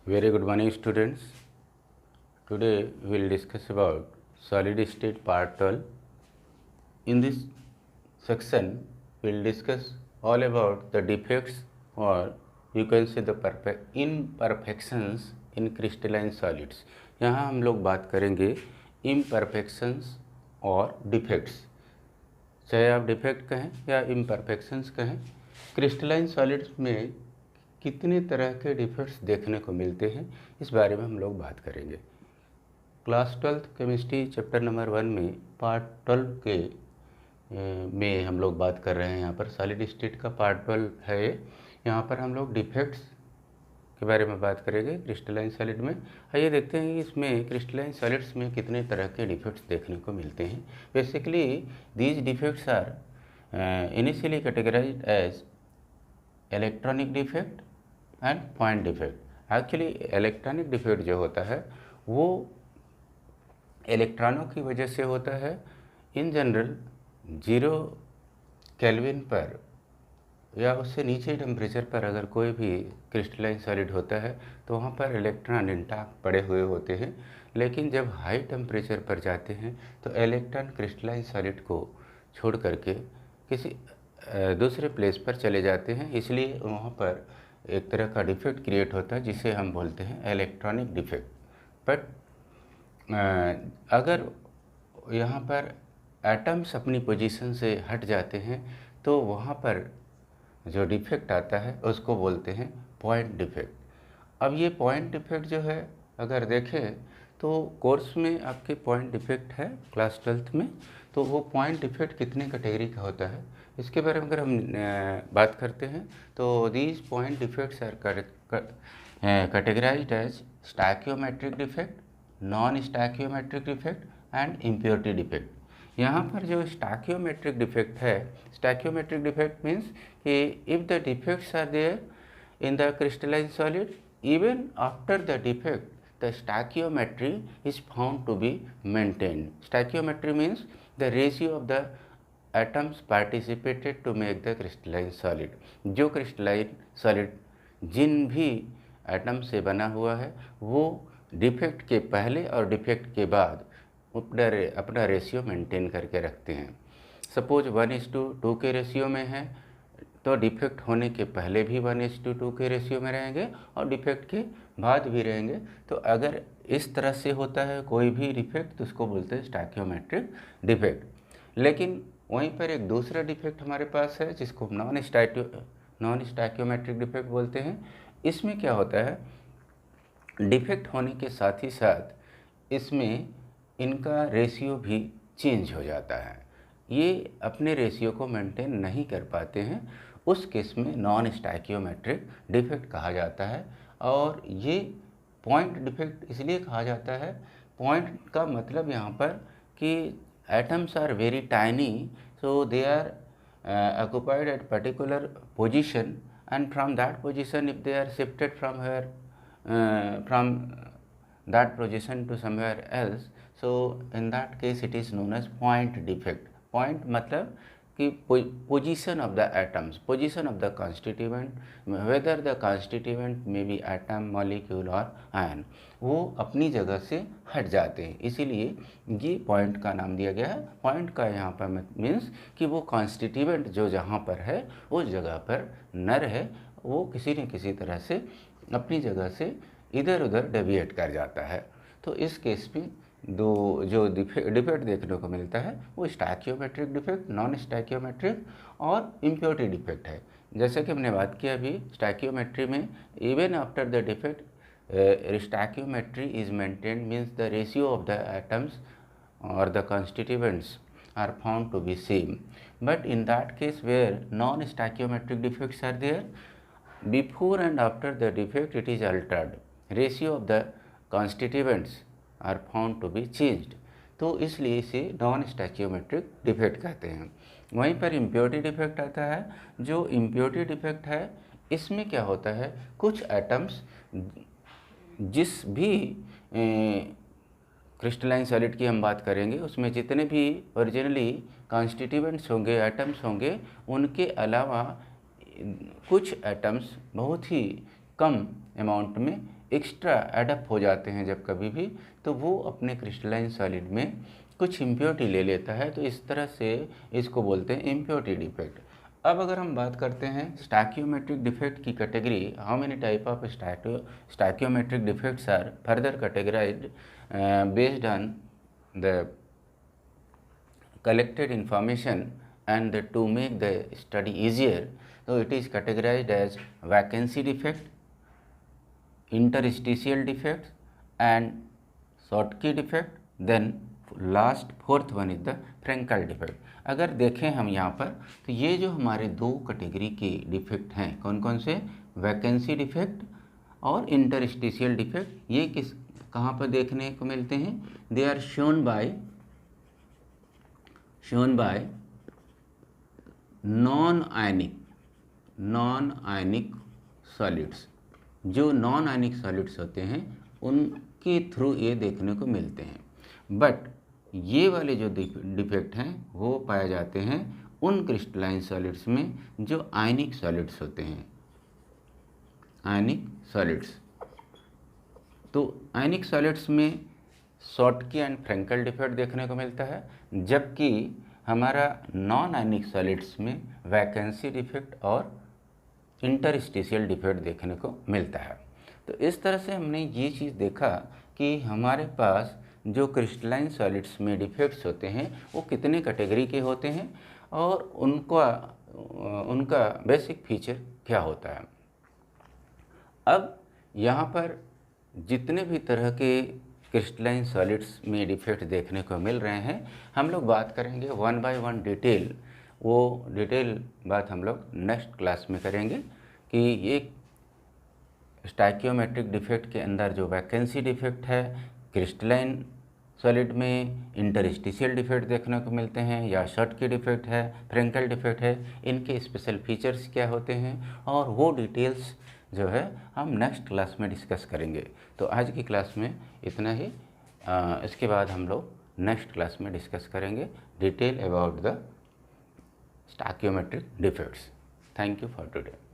Very good morning, students. Today we will discuss about solid state part 12. In this section we will discuss all about the defects, or you can say the imperfections in crystalline solids. यहाँ हम लोग बात करेंगे imperfections और defects, चाहे आप defect कहें या इम्परफेक्शंस कहें। क्रिस्टलाइन सॉलिड्स में कितने तरह के डिफेक्ट्स देखने को मिलते हैं, इस बारे में हम लोग बात करेंगे। Class 12th chemistry chapter number 1 में पार्ट 12 के में हम लोग बात कर रहे हैं। यहाँ पर सॉलिड स्टेट का पार्ट 12 है। यहाँ पर हम लोग डिफेक्ट्स के बारे में बात करेंगे क्रिस्टलाइन सॉलिड में। आइए देखते हैं कि इसमें क्रिस्टलाइन सॉलिड्स में कितने तरह के डिफेक्ट्स देखने को मिलते हैं। Basically these defects are initially categorised as electronic defect and point defect. Actually electronic defect जो होता है वो इलेक्ट्रॉनों की वजह से होता है। इन जनरल 0 केल्विन पर या उससे नीचे टेम्परेचर पर अगर कोई भी क्रिस्टलाइन सॉलिड होता है तो वहाँ पर इलेक्ट्रॉन इंटैक्ट पड़े हुए होते हैं, लेकिन जब हाई टेम्परेचर पर जाते हैं तो इलेक्ट्रॉन क्रिस्टलाइन सॉलिड को छोड़ करके किसी दूसरे प्लेस पर चले जाते हैं। इसलिए वहाँ पर एक तरह का डिफेक्ट क्रिएट होता है जिसे हम बोलते हैं इलेक्ट्रॉनिक डिफेक्ट। बट अगर यहाँ पर एटम्स अपनी पोजीशन से हट जाते हैं तो वहाँ पर जो डिफेक्ट आता है उसको बोलते हैं पॉइंट डिफेक्ट। अब ये पॉइंट डिफेक्ट जो है अगर देखें तो कोर्स में आपके पॉइंट डिफेक्ट है क्लास 12th में, तो वो पॉइंट डिफेक्ट कितने कैटेगरी का होता है इसके बारे में अगर हम बात करते हैं तो these point defects are categorized as stoichiometric defect, non stoichiometric defect and impurity defect. यहाँ पर जो स्टैकियोमेट्रिक डिफेक्ट है, स्टैकियोमेट्रिक डिफेक्ट मीन्स कि if the defects are there in the crystalline solid, even after the defect the stoichiometry is found to be maintained. Stoichiometry means the ratio of the atoms participated to make the crystalline solid. जो crystalline solid जिन भी atom से बना हुआ है वो defect के पहले और डिफेक्ट के बाद अपना रेशियो मेंटेन करके रखते हैं। सपोज 1:2 के रेशियो में है तो डिफेक्ट होने के पहले भी 1:2 के रेशियो में रहेंगे और डिफेक्ट के बाद भी रहेंगे। तो अगर इस तरह से होता है कोई भी डिफेक्ट तो उसको बोलते हैं स्टैकियोमेट्रिक डिफेक्ट। लेकिन वहीं पर एक दूसरा डिफेक्ट हमारे पास है जिसको नॉन स्टैकियोमेट्रिक डिफेक्ट बोलते हैं। इसमें क्या होता है, डिफेक्ट होने के साथ ही साथ इसमें इनका रेशियो भी चेंज हो जाता है, ये अपने रेशियो को मेंटेन नहीं कर पाते हैं। उस केस में नॉन स्टैकियोमेट्रिक डिफेक्ट कहा जाता है। और ये पॉइंट डिफेक्ट इसलिए कहा जाता है, पॉइंट का मतलब यहाँ पर कि atoms are very tiny, so they are occupied at particular position, and from that position if they are shifted from here from that position to somewhere else, so in that case it is known as point defect. Point मतलब कि position of the atoms, position of the constituent, whether the constituent में B atom, molecule और ion, वो अपनी जगह से हट जाते हैं, इसीलिए ये पॉइंट का नाम दिया गया है। पॉइंट का यहाँ पर मीन्स कि वो कॉन्स्टिट्यूएंट जो जहाँ पर है उस जगह पर न रहे, वो किसी न किसी तरह से अपनी जगह से इधर उधर डेविएट कर जाता है। तो इस केस में दो जो डिफेक्ट देखने को मिलता है वो स्टैकियोमेट्रिक डिफेक्ट, नॉन स्टैकियोमेट्रिक और इम्प्योरिटी डिफेक्ट है। जैसे कि हमने बात किया अभी स्टैकियोमेट्री में, even after the defect stoichiometry is maintained, means the ratio of the atoms और the constituents are found to be same. But in that case where non stoichiometric defects are there, before and after the defect it is altered, ratio of the constituents are found to be changed, तो इसलिए इसे non stoichiometric defect कहते हैं। वहीं पर impurity defect आता है। जो इम्प्योरिटी डिफेक्ट है इसमें क्या होता है, कुछ एटम्स जिस भी क्रिस्टलाइन सॉलिड की हम बात करेंगे उसमें जितने भी ओरिजिनली कॉन्स्टिट्यूएंट्स होंगे, एटम्स होंगे, उनके अलावा कुछ एटम्स बहुत ही कम अमाउंट में एक्स्ट्रा एडप्ट हो जाते हैं जब कभी भी, तो वो अपने क्रिस्टलाइन सॉलिड में कुछ इम्प्योरिटी ले लेता है, तो इस तरह से इसको बोलते हैं इम्प्योरिटी डिफेक्ट। अब अगर हम बात करते हैं स्टैक्योमेट्रिक डिफेक्ट की category, how many type of stoichiometric defects are further categorized based on the collected information and to make the study easier, so it is categorized as vacancy defect, interstitial defects and Schottky defect, then last fourth one is the Frenkel defect. अगर देखें हम यहाँ पर, तो ये जो हमारे दो कैटेगरी के डिफेक्ट हैं, कौन कौन से, वैकेंसी डिफेक्ट और इंटरस्टिशियल डिफेक्ट, ये किस कहाँ पर देखने को मिलते हैं, they are shown by non ionic solids. जो नॉन आयनिक सॉलिड्स होते हैं उनके थ्रू ये देखने को मिलते हैं। बट ये वाले जो डिफेक्ट हैं वो पाए जाते हैं उन क्रिस्टलाइन सॉलिड्स में जो आयनिक सॉलिड्स होते हैं, आयनिक सॉलिड्स। तो आयनिक सॉलिड्स में शॉटकी एंड फ्रेंकल डिफेक्ट देखने को मिलता है, जबकि हमारा नॉन आयनिक सॉलिड्स में वैकेंसी डिफेक्ट और इंटरस्टिशियल डिफेक्ट देखने को मिलता है। तो इस तरह से हमने ये चीज़ देखा कि हमारे पास जो क्रिस्टलाइन सॉलिड्स में डिफेक्ट्स होते हैं वो कितने कैटेगरी के होते हैं और उनका बेसिक फीचर क्या होता है। अब यहाँ पर जितने भी तरह के क्रिस्टलाइन सॉलिड्स में डिफेक्ट देखने को मिल रहे हैं, हम लोग बात करेंगे वन बाय वन डिटेल। वो डिटेल बात हम लोग नेक्स्ट क्लास में करेंगे कि ये स्टैक्योमेट्रिक डिफेक्ट के अंदर जो वैकेंसी डिफेक्ट है, क्रिस्टलाइन सॉलिड में इंटरस्टिशियल डिफेक्ट देखने को मिलते हैं या शॉटकी डिफेक्ट है, फ्रेंकल डिफेक्ट है, इनके स्पेशल फीचर्स क्या होते हैं, और वो डिटेल्स जो है हम नेक्स्ट क्लास में डिस्कस करेंगे। तो आज की क्लास में इतना ही। इसके बाद हम लोग नेक्स्ट क्लास में डिस्कस करेंगे detail about the stoichiometric defects. Thank you for today.